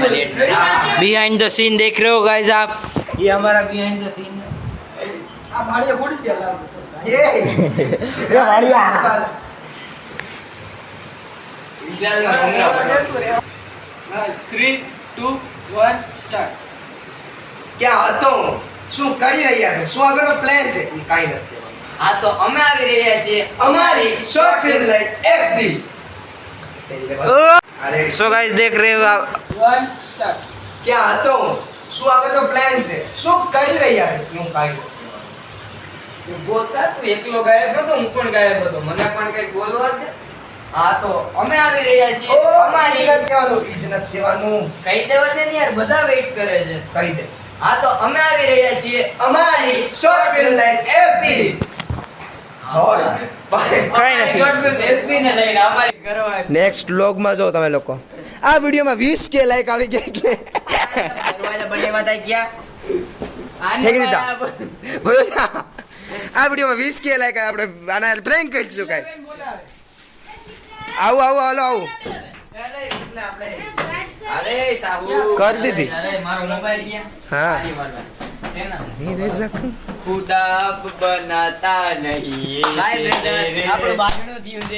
Behind the scene देख रहे हो गाइस आप, ये हमारा बिहाइंड द सीन है। આ ભાડિયા ખોડી છે અલા એ ભાડિયા 3 2 1 સ્ટાર્ટ क्या હતો શું કરી રહ્યા છો શું આગળનો પ્લાન છે કાઈ નથી હા તો અમે આવી રહ્યા છીએ અમારી શોર્ટ ફિલ્મ લઈ FB सो गाइस देख रहे हो आप, 1 સ્ટાર્ટ क्या હતો શું આગળનો પ્લાન છે શું કરી રહ્યા છે હું કાઈ નથી તું બોલતા તું એકલો ગાયબ હતો, હું પણ ગાયબ હતો, મને પણ કઈ બોલવા દે. હા તો અમે આવી રહ્યા છીએ અમારી ઇજ્જત કહેવાનું કહી દેવા દે ને યાર, બધા વેઇટ કરે છે. કહી દે હા તો અમે આવી રહ્યા છીએ અમારી શોર્ટ ફિલ્મ લઈ FB કઈ નથી. શોર્ટ ફિલ્મ FB ને લઈને અમારી કરવા નેક્સ્ટ વ્લોગ માં જો તમે લોકો આ વિડિયોમાં 20k લાઈક આવી ગયા એટલે દરવાજા બનેવા થાય ક્યાં ફેંકી દીધા બોલો આ વિડિયોમાં 20k લાઈક આપણે આના પ્રેન્ક કરીશું કાઈ આવું આવું હાલો આવું અરે સાહુ કરી દીધી અરે મારો મોબાઈલ ક્યાં હા આલી મારવા છે ને મેરે જખમ ખુદા બનાતા નહીં આપણું બાગણું થયું છે.